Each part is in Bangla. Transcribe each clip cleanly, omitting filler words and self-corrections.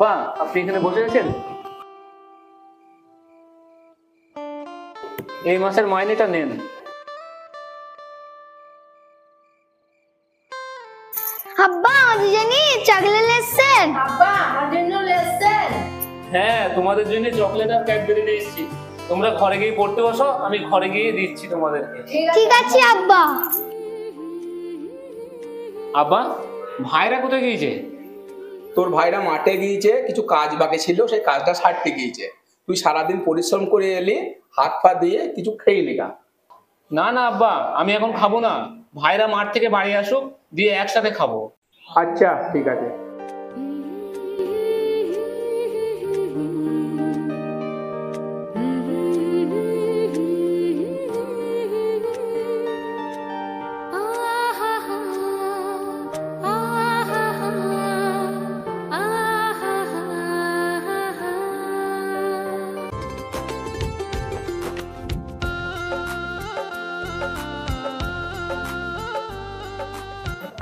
আব্বা, আপনি এখানে বসে আছেন? এই মাসের মাইনেটা নেন। আব্বা, আমাদের জন্য চকলেট এসেছেন। আব্বা, আমার জন্য এসেছেন। হ্যাঁ, তোমাদের জন্য চকলেট আর ক্যাডবেরি নিয়ে এসেছি। তোমরা ঘরে গিয়ে পড়তে বসো, আমি ঘরে গিয়ে দিচ্ছি তোমাদেরকে। ঠিক আছে আব্বা। আব্বা, ভাইরা কোথায় গিয়েছে? তোর ভাইরা মাঠে গিয়েছে, কিছু কাজ বাকি ছিল, সেই কাজটা সারতে গিয়েছে। তুই সারাদিন পরিশ্রম করে এলি, হাত পা দিয়ে কিছু খেয়ে নিগা। না না আব্বা, আমি এখন খাবো না। ভাইরা মাঠ থেকে বাড়ি আসুক, দিয়ে একসাথে খাবো। আচ্ছা ঠিক আছে।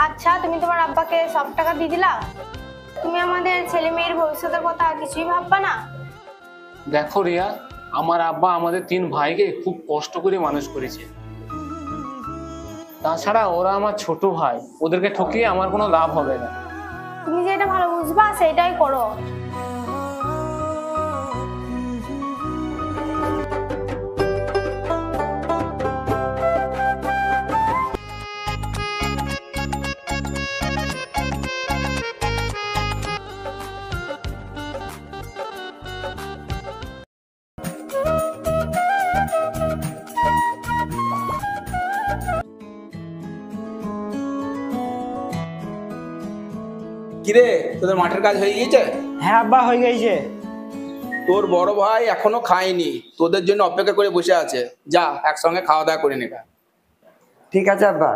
আচ্ছা, তুমি তোমার আব্বাকে সব টাকা দিয়ে দিলা? তুমি আমাদের ছেলে মেয়ের ভবিষ্যতের কথা কিছুই ভাববা না? দেখো রিয়া, আমার আব্বা আমাদের 3 ভাইকে খুব কষ্ট করে মানুষ করেছে। তাছাড়া ওরা আমার ছোট ভাই, ওদেরকে ঠকিয়ে আমার কোনো লাভ হবে না। তুমি যেটা ভালো বুঝবা সেটাই করো। কিরে, তোদের মাঠের কাজ হয়ে গিয়েছে? হ্যাঁ আব্বা, হয়ে গেছে। তোর বড় ভাই এখনো খায়নি, তোদের জন্য অপেক্ষা করে বসে আছে। যা, একসঙ্গে খাওয়া দাওয়া করে নেগা। ঠিক আছে আব্বা।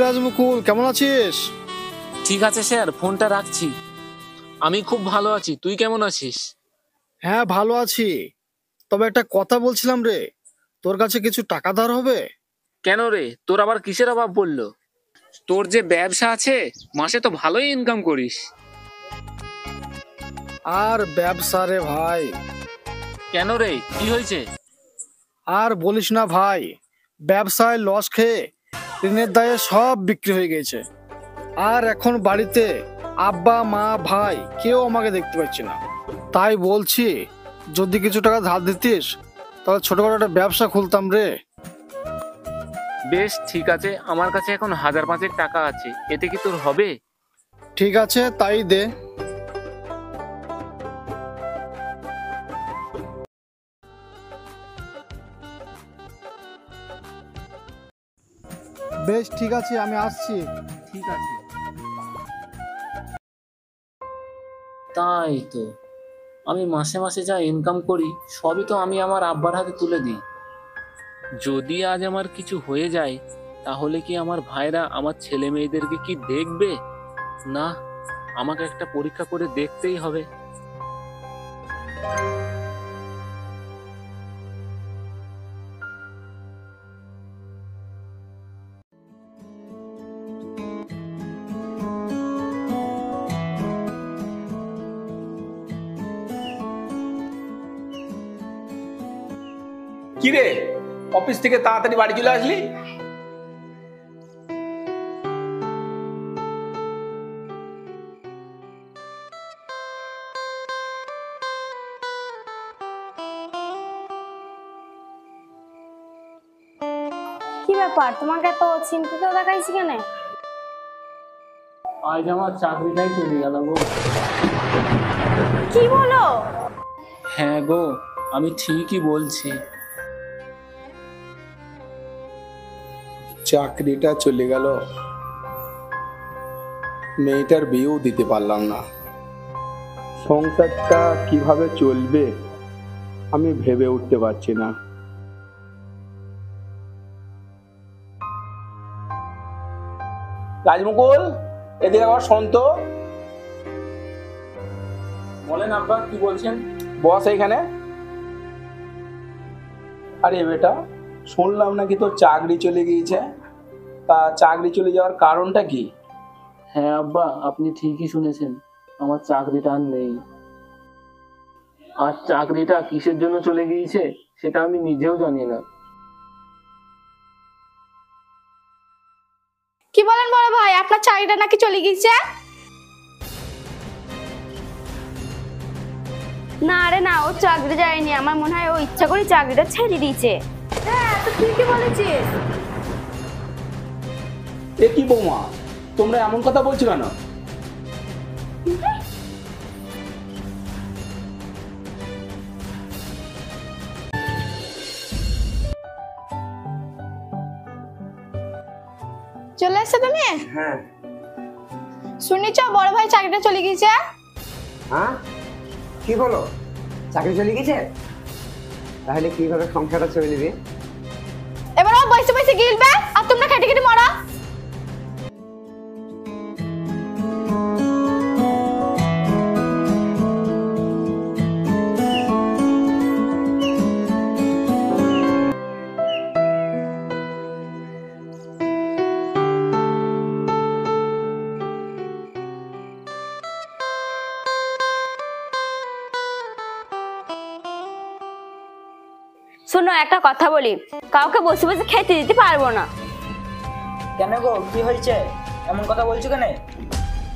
রাজমুকুল, কেমন আছিস? ঠিক আছে স্যার, ফোনটা রাখছি। আমি খুব ভালো আছি, তুই কেমন আছিস? হ্যাঁ, ভালো আছি। তবে একটা কথা বলছিলাম রে, তোর কাছে কিছু টাকা ধার হবে? কেন রে, তোর আবার কিসের অভাব বললো? তোর যে ব্যবসা আছে, মাসে তো ভালোই ইনকাম করিস। আর ব্যবসা রে ভাই। কেন রে, কি হয়েছে? আর বলিস না ভাই, ব্যবসায় লস খেয়ে ঋণের দায়ে সব বিক্রি হয়ে গেছে। আর এখন বাড়িতে আব্বা মা ভাই কেউ আমাকে দেখতে পাচ্ছি না। তাই বলছি, যদি কিছু টাকা ধার দিতিস তাহলে ছোটখাটো একটা ব্যবসা খুলতাম রে। বেশ ঠিক আছে, আমার কাছে এখন 1000-5 টাকা আছে, এতে কি তোর হবে? ঠিক আছে, তাই দে। বেশ ঠিক আছে, আমি আসছি। ঠিক আছে। তাই তো, আমি মাসে মাসে যা ইনকাম করি সবই তো আমি আমার আব্বার হাতে তুলে দিই। যদি আজ আমার কিছু হয়ে যায়, তাহলে কি আমার ভাইরা আমার ছেলে মেয়েদেরকে কি দেখবে? না, আমাকে একটা পরীক্ষা করে দেখতেই হবে। কিরে, অফিস থেকে তাড়াতাড়ি বাড়ি চলে আসলি? কি ব্যাপার, তোমাকে তো চিন্তিত দেখাইছি কেন? আজ আমার চাকরিটাই চলে গেল গো। কি বলো? হ্যাঁ গো, আমি ঠিকই বলছি। চাকরিটা চলে গেল, মেয়েটার বিয়েও দিতে পারলাম না। সংসারটা কিভাবে চলবে আমি ভেবে উঠতে পারছি না। রাজমুকুল, এদিকে আবার শোন তো। বলেন আব্বা, কি বলছেন? বস এইখানে। আরে বেটা, শুনলাম নাকি তোর চাকরি চলে গিয়েছে। তা চাকরি চলে যাওয়ার কারণটা কি? হ্যাঁ আব্বা, আপনি ঠিকই শুনেছেন, আমার চাকরিটা আর নেই। আর চাকরিটা কিসের জন্য চলে গিয়েছে সেটা আমি নিজেও জানি না। কি বলেন বড় ভাই, আপনার চাকরিটা নাকি চলে গিয়েছে? না রে না, ও চাকরি যায়নি, আমার মনে হয় ও ইচ্ছা করে চাকরিটা ছেড়ে দিয়েছে। হ্যাঁ, তো তুই কি বলেছিস? এ কি বৌমা, তোমরা এমন কথা বলছো কেন? চলে এসছো তুমি? হ্যাঁ। শুনেছ বড় ভাই চাকরিটা চলে গিয়েছে? হ্যাঁ, কি বলো? চাকরি চলে গেছে? তাহলে কিভাবে সংসারটা চলে নেবে? এবার ও বসে বসে গিলবে আর তোমরা খেটে খেটে মরা। শোনো, একটা কথা বলি, কাউকে বসে বসে খেতে দিতে পারবো না। কেন গো, কি হয়েছে? এমন কথা বলছো কেন?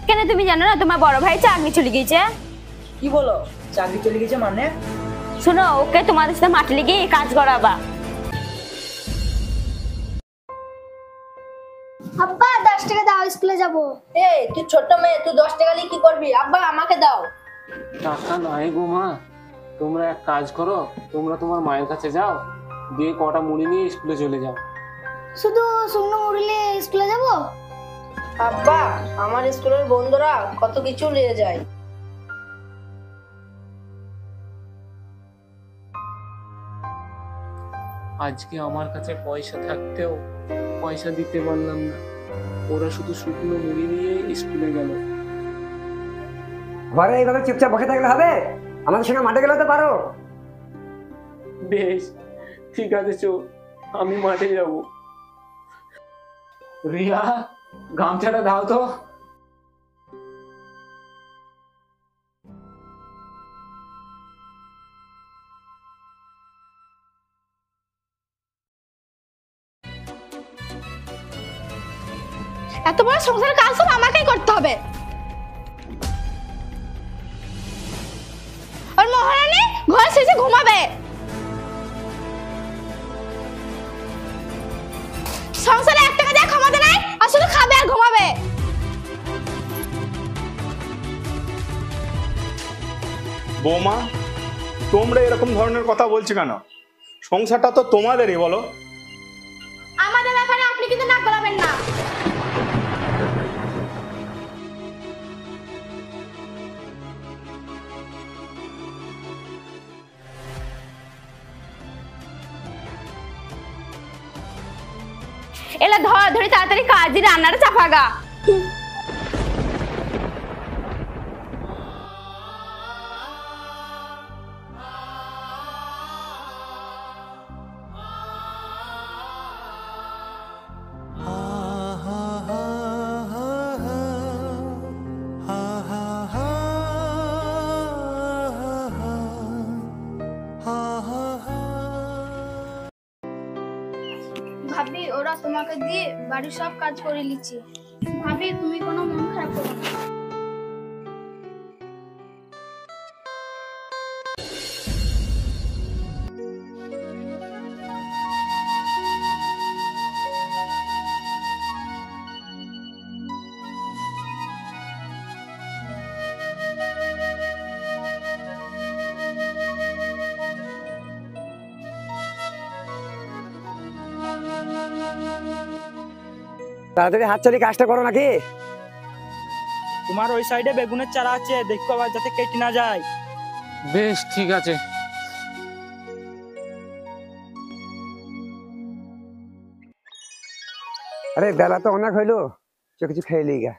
কেন তুমি জানো না তোমার বড় ভাই চাকরি চলে গিয়েছে? কি বলো, চাকরি চলে গেছে মানে? শোনো, ওকে তোমাদের সাথে মাটি লেগে কাজ করাবা। আব্বা 10 টাকা দাও, স্কুলে যাব। এই তুই ছোট মেয়ে, তুই 10 টাকা নিয়ে কি করবি? আব্বা আমাকে দাও। টাকা নাই গো মা, তোমরা এক কাজ করো, তোমরা তোমার মায়ের কাছে যাও, দিয়ে কটা মুড়ি নিয়ে স্কুলে চলে যাও। শুধু শুকনো মুড়িলে স্কুলে যাব? আব্বা, আমার স্কুলের বন্ধুরা কত কিছু নিয়ে যায়। আজকে আমার কাছে পয়সা থাকতেও পয়সা দিতে পারলাম না, ওরা শুধু শুকনো মুড়ি নিয়ে স্কুলে গেল। ঘরে এইভাবে চুপচাপ বসে থাকলে হবে? আমাদের সঙ্গে মাঠে গেলে তো পারো। বেশ, ঠিক আছে, চো, আমি মাঠে যাব। রিয়া, গামছাটা দাও তো। এত বড় সংসারের কাজ সব আমাকেই করতে হবে। আর মহারানী ঘরে শেষে ঘুমাবে, সংসারে 1 টাকা দিয়ে ক্ষমতা নাই, আর শুধু খাবে আর ঘুমাবে। বৌমা, তোমরা এরকম ধরনের কথা বলছো কেন? সংসারটা তো তোমাদেরই, বলো। আমাদের ব্যাপারে আপনি কিন্তু নাক গলাবেন না। এলা ধর ধরে তাড়াতাড়ি কাজী রান্নাটা চাপাগা। ভাবি, ওরা তোমাকে দিয়ে বাড়ির সব কাজ করে নিচ্ছে। ভাবি, তুমি কোনো মন খারাপ করো না। তাড়াতাড়ি হাত চালিয়ে কাজটা করো নাকি? তোমার ওই সাইডে বেগুনের চারা আছে, দেখো আবার যাতে কেটে না যায়। বেশ ঠিক আছে। আরে বেলা তো অনেক হইলো, কিছু খেয়ে লিয়ে গা।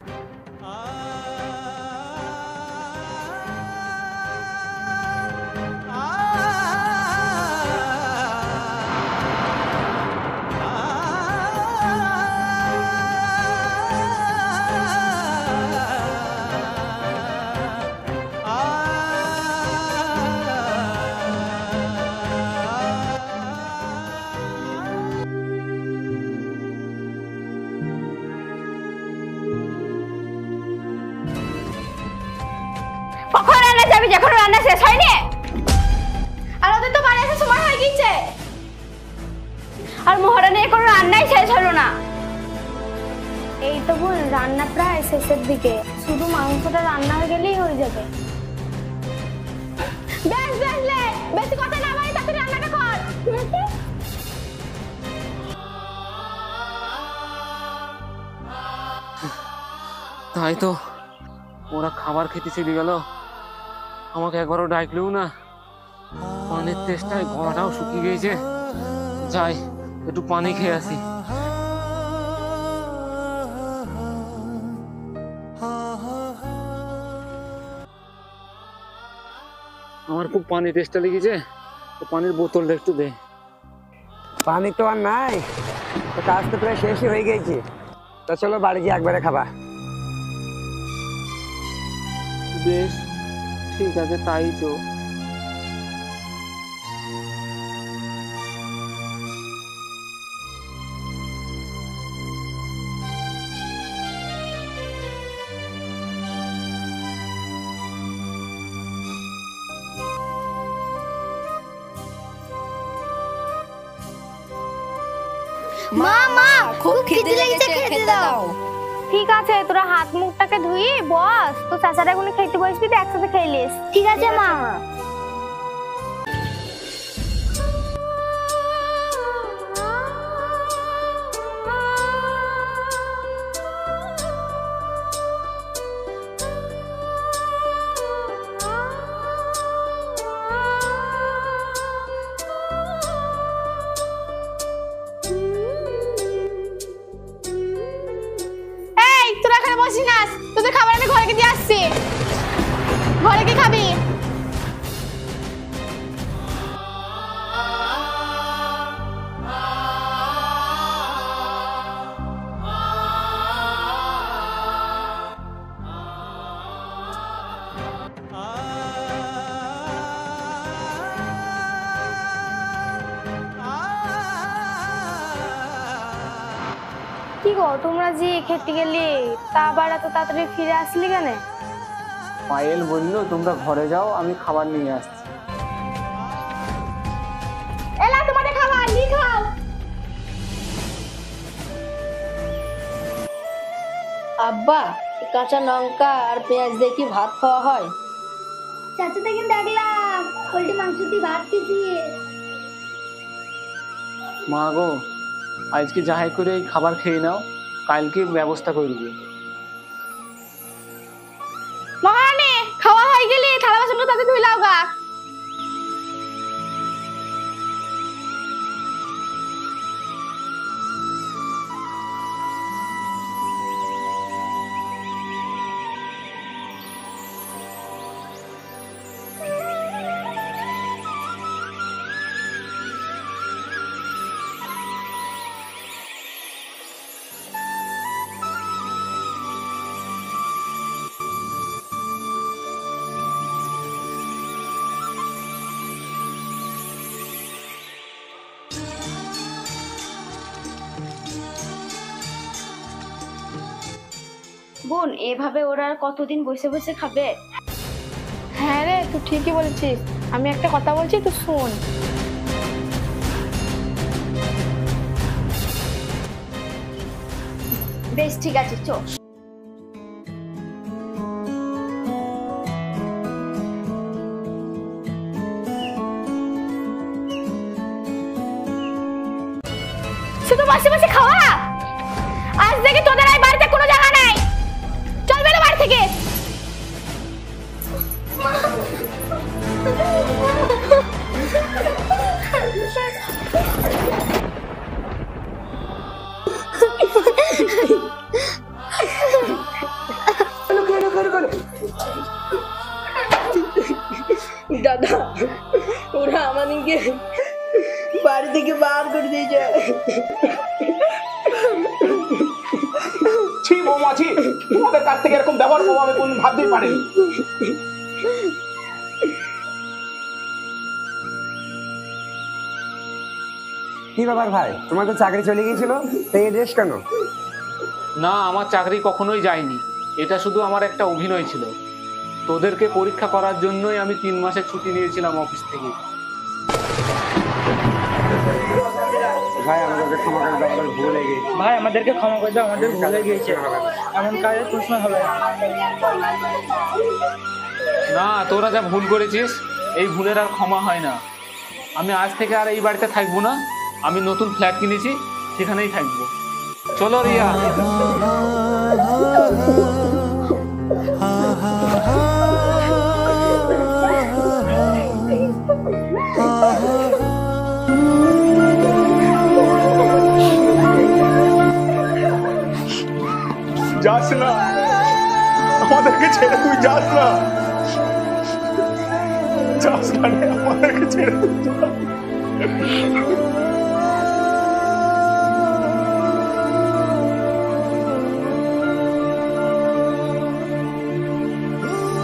কখন রান্না যাবি, যখন রান্না শেষ হয়নি? আর ওদের তো বাড়ি আসার সময় হয়ে গিয়েছে, আর মহারানী এখন রান্নাই শেষ হলো না। এই তো বোন, রান্না প্রায় শেষের দিকে, শুধু মাংসটা রান্না হয়ে গেলেই হয়ে যাবে। বেশ বেশ লে, বেশি কথা না বাড়ি, তাড়াতাড়ি রান্নাটা কর। তাই তো, ওরা খাবার খেতে চলে গেল, আমাকে একবারও ডাকলেও না। পানির তেষ্টায় গলাটাও শুকিয়ে গিয়েছে, যাই একটু পানি খেয়ে আসি। আমার খুব পানি তেষ্টা লেগেছে, তো পানির বোতলটা একটু দে। পানি তো আর নাই, তো কাজ তো প্রায় শেষই হয়ে গেছে। তো চলো বাড়ি গিয়ে একবারে খাবা। বেশ ঠিক আছে, তাই তো। মা মা, খুব খিদে লেগেছে, খেতে দাও। ঠিক আছে, তোরা হাত মুখটাকে ধুই বস, তো চাচারা গুলো খেতে বসবি তো একসাথে খেয়ে নিস। ঠিক আছে মা। তোরা এখানে বসি না, তোদের খাবার আমি ঘরে দিয়ে আসছি। ঘরে কি খাবি? কি গো, তোমরা যে খেতে গেলে, তা আবার এত তাড়াতাড়ি ফিরে আসলি কেন? পায়েল বললো তোমরা ঘরে যাও, আমি খাবার নিয়ে আসছি। এলা তোমাদের খাবার নিয়ে খাও। আব্বা, এই কাঁচা লঙ্কা আর পেঁয়াজ দিয়ে কি ভাত খাওয়া হয়? চাচা থেকে দেখলাম পোল্ট্রি মাংস দিয়ে ভাত খেয়েছি। মা গো, আজকে যাহাই করে এই খাবার খেয়ে নাও, কালকে ব্যবস্থা করে দিবে। মহারানী, খাওয়া হয়ে গেলে থালা বাসনটা তাতে ধুই লাও গা। বোন, এভাবে ওরা আর কতদিন বসে বসে খাবে? হ্যাঁ রে, তুই ঠিকই বলেছিস। আমি একটা কথা বলছি, তুই শোন। বেশ ঠিক আছে, চো। শুধু বসে বসে খাওয়া? আজ আজ থেকে তোদের এই বাড়িতে কোনো জায়গা নাই। চল বেরো বাড়ি থেকে। দাদা, ওরা আমাদেরকে বাড়ি থেকে বার করে দিয়েছে। ছি বৌমা, ছি, তোমাদের কাছ থেকে এরকম ব্যবহার পাবো আমি কোনদিন ভাবতেই পারিনি। কি ব্যাপার ভাই, তোমার তো চাকরি চলে গিয়েছিল, এই ড্রেস কেন? না, আমার চাকরি কখনোই যায়নি। এটা শুধু আমার একটা অভিনয় ছিল। তোদেরকে পরীক্ষা করার জন্যই আমি 3 মাসের ছুটি নিয়েছিলাম অফিস থেকে। ভাই আমাদেরকে ক্ষমা করে দাও, আমাদের ভুল হয়ে গেছে। ভাই আমাদেরকে ক্ষমা করে দাও, আমাদের ভুল হয়ে গিয়েছে। এমন কাজের প্রশ্ন হবে না। না, তোরা যা ভুল করেছিস এই ভুলের আর ক্ষমা হয় না। আমি আজ থেকে আর এই বাড়িতে থাকবো না। আমি নতুন ফ্ল্যাট কিনেছি, সেখানেই থাকবো। চলো রিয়া। যাস না, আমাদেরকে ছেড়ে তুই যাস না, যাস না রে, আমাদেরকে ছেড়ে তুই যাস না।